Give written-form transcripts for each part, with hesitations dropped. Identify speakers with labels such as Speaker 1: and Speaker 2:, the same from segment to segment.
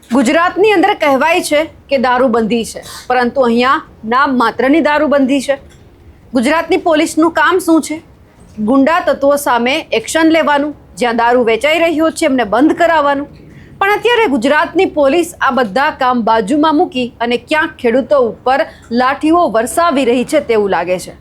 Speaker 1: ગુજરાતની અંદર કહેવાય છે કે દારૂબંધી છે, પરંતુ અહીંયા નામ માત્રની દારૂબંધી છે। ગુજરાતની પોલીસનું કામ શું છે? ગુંડા તત્વો સામે એક્શન લેવાનું, જ્યાં દારૂ વેચાઈ રહ્યો છે એમને બંધ કરાવવાનું। પણ અત્યારે ગુજરાતની પોલીસ આ બધા કામ બાજુમાં મૂકી અને ક્યાંક ખેડૂતો ઉપર લાઠીઓ વરસાવી રહી છે તેવું લાગે છે।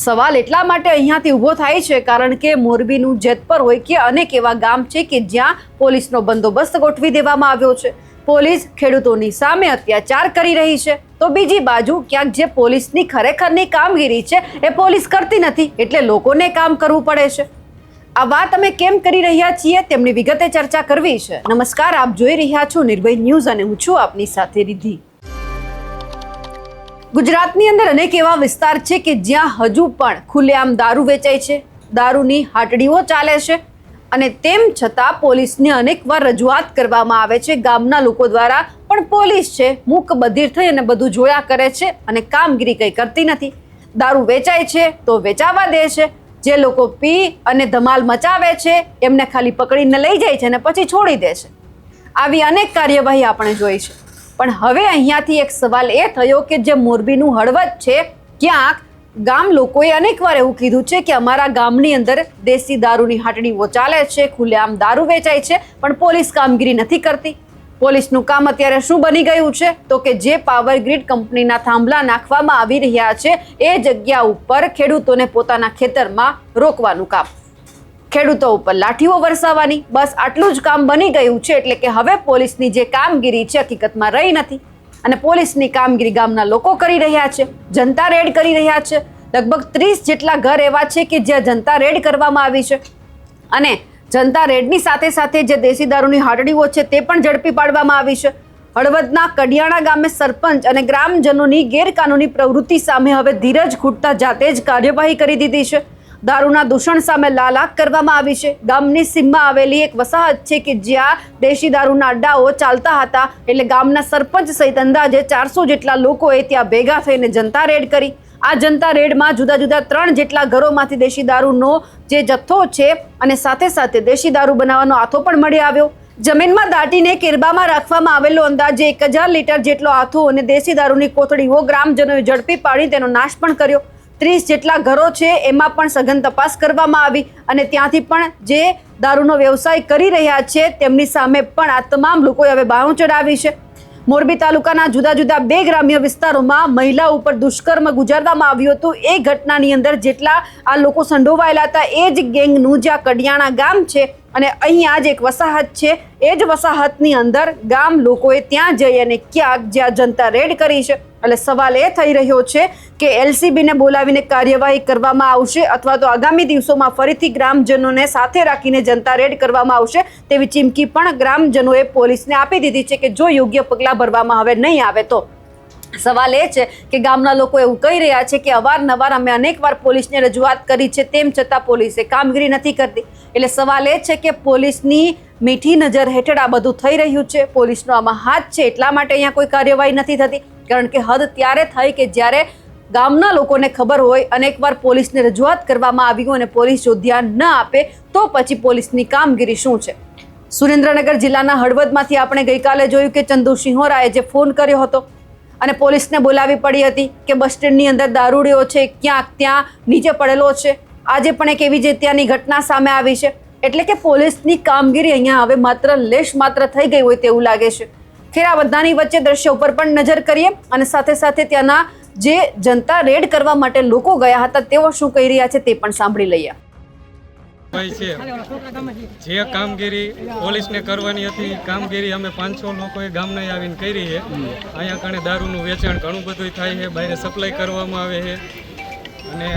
Speaker 1: સવાલ એટલા માટે અહીંયાથી ઊભો થાય છે કારણ કે મોરબીનું જેતપર હોય કે અનેક એવા ગામ છે કે જ્યાં પોલીસનો બંદોબસ્ત ગોઠવી દેવામાં આવ્યો છે। પોલીસ ખેડૂતોની સામે અત્યાચાર કરી રહી છે, તો બીજી બાજુ ક્યાંક જે પોલીસની ખરેખરની કામગીરી છે એ પોલીસ કરતી નથી, એટલે લોકોને કામ કરવું પડે છે। આ વાત અમે કેમ કરી રહ્યા છીએ તેમની વિગતે ચર્ચા કરવી છે। નમસ્કાર, આપ જોઈ રહ્યા છો નિર્ભય ન્યૂઝ અને હું છું આપની સાથે રિદ્ધિ। ગુજરાતની અંદર અનેક એવા વિસ્તાર છે કે જ્યાં હજુ પણ ખુલ્લેઆમ દારૂ વેચાય છે, દારૂની હાટડીઓ ચાલે છે અને તેમ છતાં પોલીસને અનેકવાર રજૂઆત કરવામાં આવે છે ગામના લોકો દ્વારા, પણ પોલીસ છે મૂક બધિર થઈ અને બધું જોયા કરે છે અને કામગીરી કંઈ કરતી નથી। દારૂ વેચાય છે તો વેચાવા દે છે, જે લોકો પી અને ધમાલ મચાવે છે એમને ખાલી પકડીને લઈ જાય છે અને પછી છોડી દે છે। આવી અનેક કાર્યવાહી આપણે જોઈ છે। પણ હવે અહીંયાથી એક સવાલ એ થયો કે જે મોરબીનું હળવદ છે, ક્યાંક ગામ લોકોએ અનેકવાર એવું કીધું છે કે અમારા ગામની અંદર દેશી દારૂની હાટડીઓ ચાલે છે, ખુલ્લેઆમ દારૂ વેચાય છે, પણ પોલીસ કામગીરી નથી કરતી। પોલીસનું કામ અત્યારે શું બની ગયું છે તો કે જે પાવર ગ્રીડ કંપનીના થાંભલા નાખવામાં આવી રહ્યા છે એ જગ્યા ઉપર ખેડૂતોને પોતાના ખેતરમાં રોકવાનું કામ, ખેડૂતો ઉપર લાઠીઓ વરસાવવાની, બસ આટલું જ કામ બની ગયું છે। એટલે કે હવે પોલીસની જે કામગીરી છે હકીકતમાં રહી નથી અને પોલીસની કામગીરી ગામના લોકો કરી રહ્યા છે, જનતા રેડ કરી રહ્યા છે। લગભગ 30 જેટલા ઘર એવા છે કે જ્યાં જનતા રેડ કરવામાં આવી છે અને જનતા રેડની સાથે સાથે જે દેશી દારૂની હાટડીઓ છે તે પણ ઝડપી પાડવામાં આવી છે। હળવદના કડિયાણા ગામે સરપંચ અને ગ્રામજનોની ગેરકાનૂની પ્રવૃત્તિ સામે હવે ધીરજ ખૂટતા જાતે જ કાર્યવાહી કરી દીધી છે। દારૂના દૂષણ સામે લાલાક કરવામાં આવી છે। ગામની સીમમાં આવેલી એક વસાહત છે કે જ્યાં દેશી દારૂના અડ્ડાઓ ચાલતા હતા, એટલે ગામના સરપંચ સહિત અંદાજે 400 જેટલા લોકોએ ત્યાં ભેગા થઈને જનતા રેડ કરી। આ જનતા રેડમાં જુદા જુદા 3 જેટલા ઘરોમાંથી દેશી દારૂનો જે જથ્થો છે અને સાથે સાથે દેશી દારૂ બનાવવાનો આથો પણ મળી આવ્યો। જમીનમાં દાટીને કેરબામાં રાખવામાં આવેલો અંદાજે 1000 લીટર જેટલો આથો અને દેશી દારૂની કોથળીઓ ગ્રામજનોએ ઝડપી પાડી તેનો નાશ પણ કર્યો। 30 જેટલા ઘરો છે એમાં પણ સઘન તપાસ કરવામાં આવી અને ત્યાંથી પણ જે દારૂનો વ્યવસાય કરી રહ્યા છે તેમની સામે પણ આ તમામ લોકોએ હવે બાણું ચડાવી છે। મોરબી તાલુકાના જુદા જુદા 2 ગ્રામ્ય વિસ્તારોમાં મહિલા ઉપર દુષ્કર્મ ગુજારવામાં આવ્યું હતું। એ ઘટનાની અંદર જેટલા આ લોકો સંડોવાયેલા હતા એ જ ગેંગનું જ્યાં કડિયાણા ગામ છે અને અહીંયા જ એક વસાહત છે, એ જ વસાહતની અંદર ગામ લોકોએ ત્યાં જઈ અને ક્યાંક જ્યાં જનતા રેડ કરી છે। એટલે સવાલ એ થઈ રહ્યો છે કે એલસીબીને બોલાવીને કાર્યવાહી કરવામાં આવશે અથવા તો આગામી દિવસોમાં ફરીથી ગ્રામજનોને સાથે રાખીને જનતા રેડ કરવામાં આવશે તેવી ચીમકી પણ ગ્રામજનોએ પોલીસને આપી દીધી છે કે જો યોગ્ય પગલાં ભરવામાં હવે નહીં આવે તો। સવાલ એ છે કે ગામના લોકો એવું કહી રહ્યા છે કે અવારનવાર અમે અનેકવાર પોલીસને રજૂઆત કરી છે, તેમ છતાં પોલીસે કામગીરી નથી કરતી। એટલે સવાલ એ છે કે પોલીસની મીઠી નજર હેઠળ આ બધું થઈ રહ્યું છે, પોલીસનો આમાં હાથ છે એટલા માટે અહીંયા કોઈ કાર્યવાહી નથી થતી, કારણ કે હદ ત્યારે થઈ કે જ્યારે ગામના લોકોને ખબર હોય, અનેકવાર પોલીસને રજૂઆત કરવામાં આવી હોય અને પોલીસ જો ધ્યાન ન આપે તો પછી પોલીસની કામગીરી શું છે। સુરેન્દ્રનગર જિલ્લાના હળવદમાંથી આપણે ગઈકાલે જોયું કે ચંદુ સિંહોરાએ જે ફોન કર્યો હતો અને પોલીસને બોલાવી પડી હતી કે બસ સ્ટેન્ડની અંદર દારૂડિયો છે ક્યાંક ત્યાં નીચે પડેલો છે। આજે પણ એક એવી જે ત્યાંની ઘટના સામે આવી છે। એટલે કે પોલીસની કામગીરી અહીંયા હવે માત્ર લેશ માત્ર થઈ ગઈ હોય તેવું લાગે છે। ખેર આ બધાની વચ્ચે દ્રશ્ય ઉપર પણ નજર કરીએ અને સાથે સાથે ત્યાંના જે જનતા રેડ કરવા માટે લોકો ગયા હતા તેઓ શું કહી રહ્યા છે તે પણ સાંભળી લઈએ।
Speaker 2: જે કામગીરી પોલીસને કરવાની હતી કામગીરી અમે 500 લોકોએ ગામને આવીને કરી છે। અહીંયા કણે દારૂનું વેચાણ ઘણું બધું થાય છે, બહાર સપ્લાય કરવામાં આવે છે અને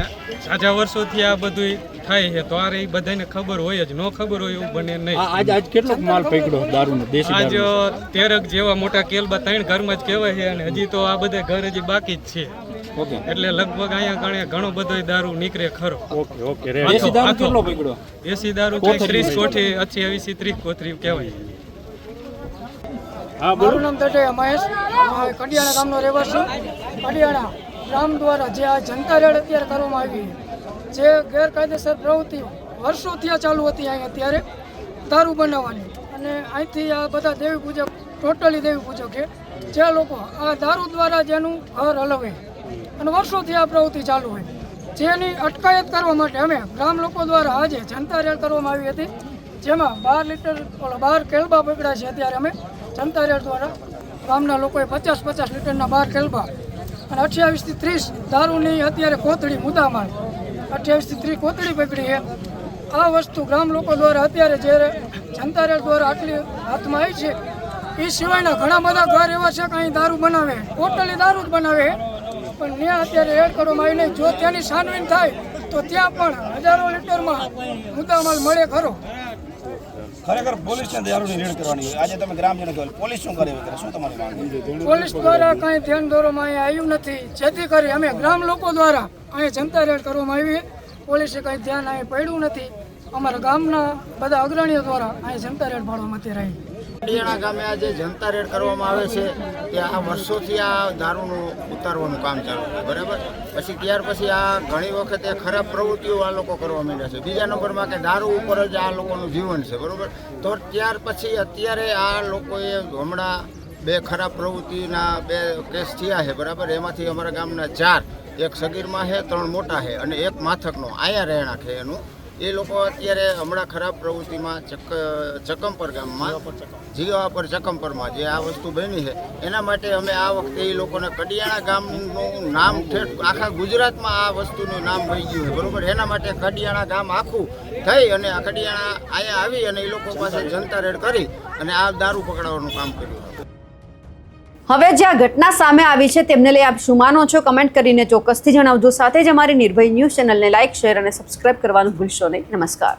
Speaker 2: સાજા વર્ષોથી આ બધું થાય છે, તો આ એ બધાને ખબર હોય જ, ન ખબર હોય એવું બને નહીં।
Speaker 3: આજ કેટલો માલ પકડ્યો દારૂનો દેશી
Speaker 2: આજ 13 જેવા મોટા કેલબા 3 ઘરમાં જ કહેવાય છે અને હજી તો આ બધા ઘર હજી બાકી જ છે। એટલે લગભગ અહીંયા કણે ઘણો બધો દારૂ નીકળે ખરો।
Speaker 3: દેશી દારૂ કેટલો પકડ્યો?
Speaker 2: દેશી દારૂ 30 કોઠી 28 30 કોથરી કહેવાય।
Speaker 3: હા,
Speaker 4: મારું નામ તટે મહેશ, કડિયાણા ગામનો રહેવાસી। કડિયાણા ગ્રામ દ્વારા જે આ જનતા રેડ અત્યારે કરવામાં આવી, જે ગેરકાયદેસર પ્રવૃત્તિઓ વર્ષોથી ચાલુ હતી અહીંયા અત્યારે દારૂ બનાવવાની અને અહીંથી આ બધા દેવી પૂજક ટોટલી દેવી પૂજક છે. જે લોકો આ દારૂ દ્વારા જેનું ઘર હલવે અને વર્ષોથી આ પ્રવૃત્તિ ચાલુ હોય, જેની અટકાયત કરવા માટે અમે ગ્રામ લોકો દ્વારા આજે જનતા રેડ કરવામાં આવી હતી, જેમાં 12 કેલબા પકડ્યા છે. અત્યારે અમે જનતા રેડ દ્વારા ગામના લોકોએ 50 લીટરના 12 કેલબા અને 28 થી 30 દારૂની અત્યારે કોથળી મુદ્દામાલ 28 થી 30 કોથળી પકડી છે. આ વસ્તુ ગ્રામ લોકો દ્વારા અત્યારે જ્યારે જનતા રેડ દ્વારા આટલી હાથમાં આવી છે, એ સિવાયના ઘણા બધા ઘર એવા છે કે અહીં દારૂ બનાવે, ટોટલી દારૂ જ બનાવે, પણ ત્યાં અત્યારે રેડ કરવામાં આવી નહીં. જો ત્યાંની છાનબીન થાય તો ત્યાં પણ હજારો લીટરમાં મુદ્દામાલ મળે ખરો.
Speaker 5: ખરેખર પોલીસને દારૂની રેડ કરવાની હોય. આજે તમે ગ્રામજનો કહો પોલીસ શું કરે વગેરે શું તમારી માંગ?
Speaker 4: પોલીસ દ્વારા કંઈ ધ્યાન દોરવામાં અહીંયા આવ્યું નથી, જેથી કરી અમે ગ્રામ લોકો દ્વારા અહીંયા જનતા રેડ કરવામાં આવી. પોલીસે કંઈ ધ્યાન અહીં પડ્યું નથી. અમારા ગામના બધા અગ્રણીઓ દ્વારા અહીં જનતા રેડ પાડવામાં અત્યારે આવી.
Speaker 6: કડિયાણા ગામે આજે જનતા રેડ કરવામાં આવે છે કે આ વર્ષોથી આ દારૂનું ઉતારવાનું કામ ચાલુ છે, બરાબર. પછી ત્યાર પછી આ ઘણી વખતે ખરાબ પ્રવૃત્તિઓ આ લોકો કરવા માંડ્યા છે. બીજા નંબરમાં કે દારૂ ઉપર જ આ લોકોનું જીવન છે, બરાબર. તો ત્યાર પછી અત્યારે આ લોકોએ હમણાં 2 ખરાબ પ્રવૃત્તિના 2 કેસ થયા છે, બરાબર. એમાંથી અમારા ગામના 4, એક સગીરમાં છે, 3 મોટા છે અને એક માથકનો આયા રહેણાંક છે એનું. એ લોકો અત્યારે હમણાં ખરાબ પ્રવૃત્તિમાં ચકમપર ગામમાં જીવાપર ચકમપરમાં જે આ વસ્તુ બની છે, એના માટે અમે આ વખતે એ લોકોને કડિયાણા ગામનું નામ ઠેઠ આખા ગુજરાતમાં આ વસ્તુનું નામ વહી ગયું છે, બરાબર. એના માટે કડિયાણા ગામ આખું થઈ અને આ કડિયાણા અહીંયા આવી અને એ લોકો પાસે જનતા રેડ કરી અને આ દારૂ પકડાવવાનું કામ કર્યું.
Speaker 1: હવે જે આ ઘટના સામે આવી છે તેમને લઈ આપ શું માનો છો, કમેન્ટ કરીને ચોક્કસથી જણાવજો. સાથે જ અમારી નિર્ભય ન્યૂઝ ચેનલને લાઇક, શેર અને સબસ્ક્રાઇબ કરવાનું ભૂલશો નહીં. નમસ્કાર.